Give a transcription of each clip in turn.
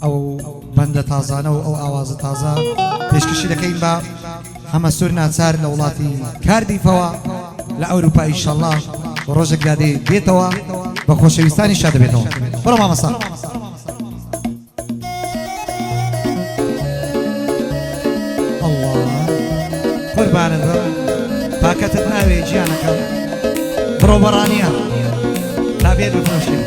او بەندە تازانە و ئەو ئاوازە تازە پێشکەشی دەکەین بە هەمەسوور ناچار لە وڵاتی کاردیفەوە لە ئەوروپا ئینشەڵڵا ڕۆژێک دادێ بێتەوە بە خۆشەویستانی شا دەبێتەوە. بڕۆ مامەسا. قوربانت بە پاکەتت ناوێ گیانەکەم بڕۆ بەڕانیە تا بێت بفرۆشێ.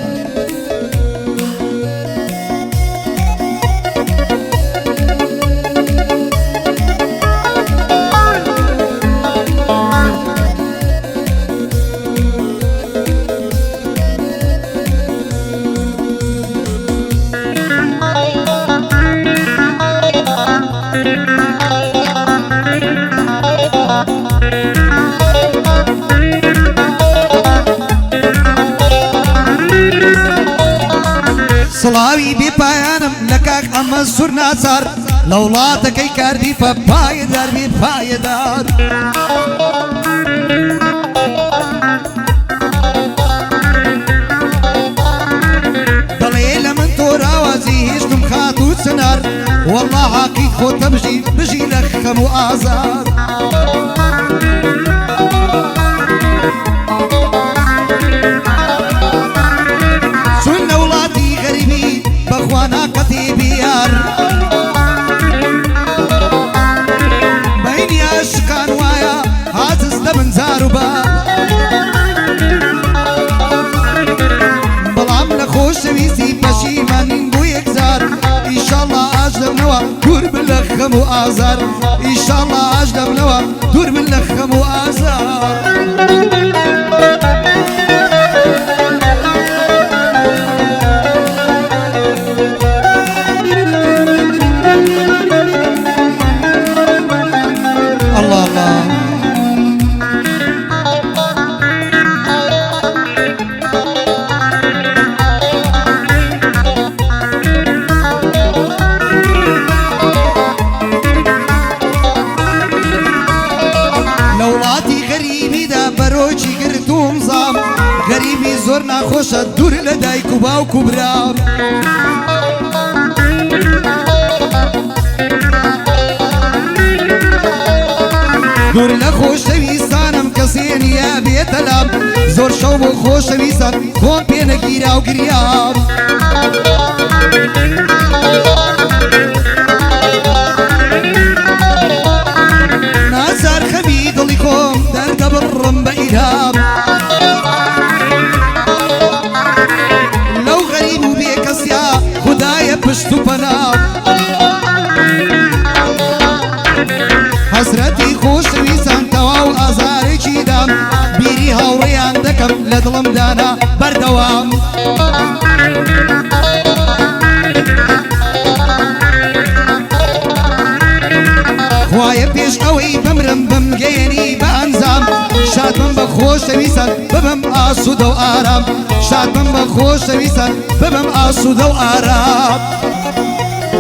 سڵاوی بێپایانم لە کاک هەمەسوور ناچار لە وڵاتەکەی کاردیفە پایەدار بێ پایەدار. دەڵێ لە من تۆراوازی هێشتم خات و چنار وەڵڵا حاقی خۆتە بژی لە خەم و ئازار. ناقەتی بیار بەینی عاشقان وایە حاجز لە من زار و بار. بەڵام لە خۆشەویستی پەشیمانین بۆ یەکجار ئیشەڵڵا ئاش دەبنەوە دوور بن لە خەم و ئازار. ئیشەڵڵا ئاش دەبنەوە دوور بن لە خەم و ئازار. غەریبی زۆر ناخۆشە دوور لە دایک و باوک و برام. دوور لە خۆشەویستانم کەسێ نییە بێتە لام زۆر شەو بۆ خۆشەویستان خۆم پێ نەگیرا و گریام. ناچار خەمی دڵی خۆم دەردەبڕم بە ئیلهام. لەو غەریب و بێکەسیا خودایە پشت و پەنام. حەسرەتی خۆشەویستان تەواو ئازارێکی دام بیری هاوڕێیان دەکەم لە دڵم دانا بەردەوام. خوایە پێش ئەوەی بمرم بمگەیەنی بە ئەنجام شاد بم بە خۆشەویستان ببم ئاسوودە و ئارام. شاد بم بە خۆشەویستان ببم ئاسوودە و ئارام.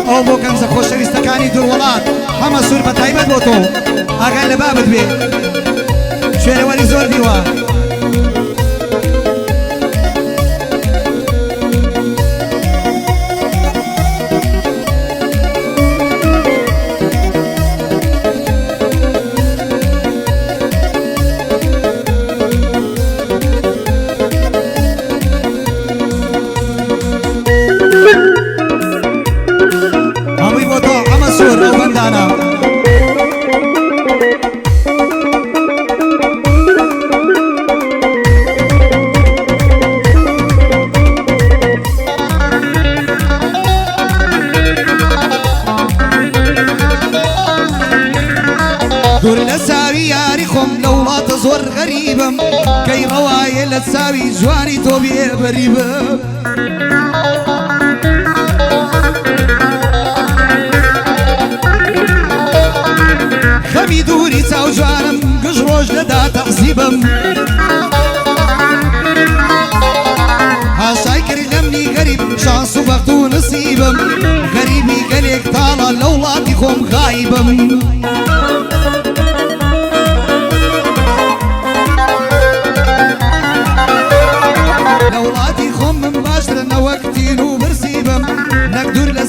ئەو بۆ کەنجە خۆشەویستەکانی دوور وڵات هەمەسوور بە تایبەت بۆ تۆ ئاگای لە بابت بێ شوێنەوەری زۆر دیوە. هەمووی بۆ تۆ هەمەسوور ئەو بەندانە. دوور لە چاوی یاری خۆم لە وڵاتە زۆر غەریبم کەی ڕەوایە لە چاوی جوانی تۆ بێبەریبم. خەمی دووری چاو جوانم گژ ڕۆژ لەدا تەعزیبم. هاشای کرد لەمنی غەریب شانس و بەخت و نسیبم. غەریبی گەلێک تاڵە لە وڵاتی خۆم غایبم. لە وڵاتی خۆم من باشترە نەوەک تین و برسیبم نەک دوور لە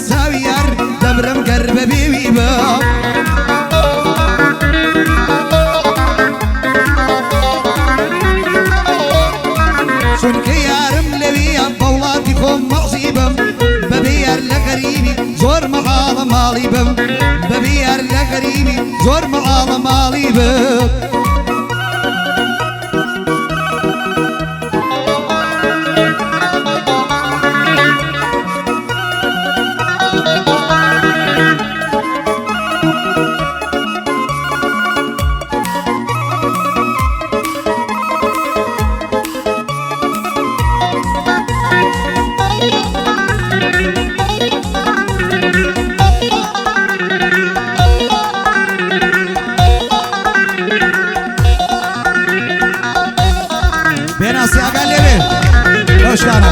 ماڵی بم بەبیار لە غەریبی زۆر مەعاڵە ماڵی بم بێناسی ئاگال لێبێ لەو شتانە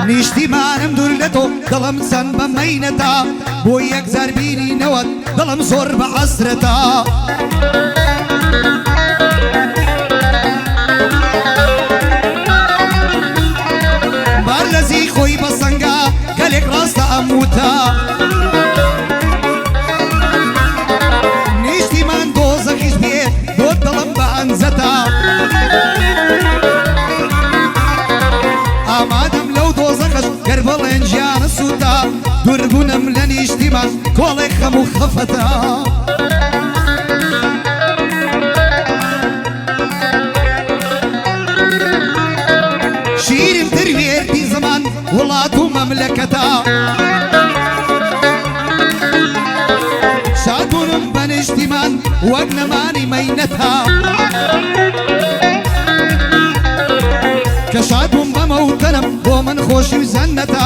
نیشتیمانم دوور لە تۆ دڵم چەند بە مەینەتا بۆ یەک جار بینینەوەت دڵم زۆر بە حەسرەتا بار لەزی خۆی بە سەنگا گەلێک ڕاستە ئەموتە نیشتیمان دۆزەخیش بێ بۆ دڵم بە ئەنجەتا ئامادەم لەو دۆزەخەش گەر بڵێن ژیانە سووتا دووربوونم لە نیشتیمان کۆڵێک خەم و خەفەتە شیرم تروێردی زمان وڵات و مەملەکەتە شادبوونم بە نیشتیمان وەک نەمانی مەینەتە کە شادبووم بەمەوتەنم بۆ من خۆشی و زەنەتە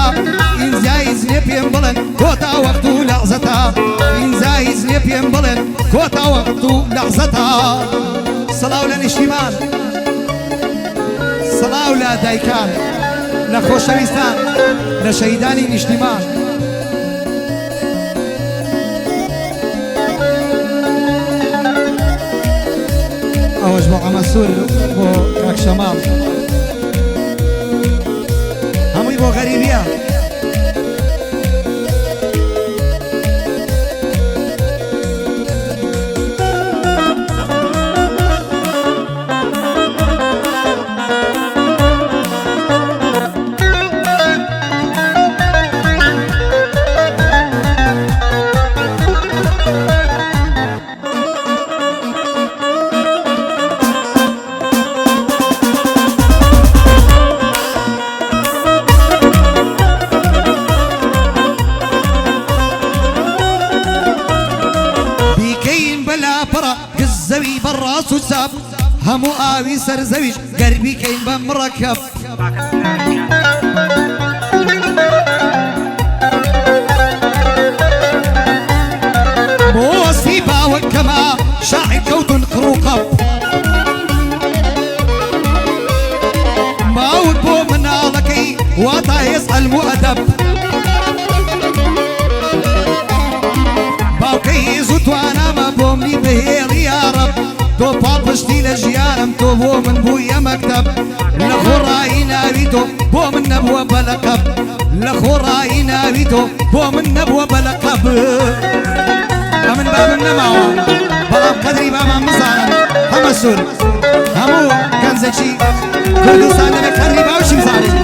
ئینجایز لێ پێم بڵێن کۆتا وەقت و لەحزەتە ئینجایز لێ پێم بڵێن کۆتا وەقت و لەحزەتە سەڵاو لە نیشتیمان سەڵاو لە دایکان لە خۆشەویستان لە شەهیدانی نیشتیمان ئەوەش بۆ عەمەسوور بۆ کاک شەماڵ هەمووی بۆ غەریبیە زەوی بەڕاست و چاپ هەموو ئاوی سەر زەویش گەربی کەین بە مڕەکەب بۆ وەسفی باوەکەما شاعیر کەوتن قڕوقەب باوک بۆ مناڵەکەی واتا هێز عەلم و ئەدەب باوکەی زوو توانامە بۆ منی بهێڵی یارەب تۆ پاڵ پشتی لە ژیانم تۆ بۆ من بوویە مەکتەب لە خۆڕایی ناوی تۆ بۆ من نەبووە بەلەقەب لە خۆڕایی ناوی تۆ بۆ من نەبووە بەلەقەب ئەمن بابم نەماوە بەڵام قەدری بامان بزانن هەمەسوور هەموو گەنجێکی کوردستان لەبێ قەدری باوشی بزانین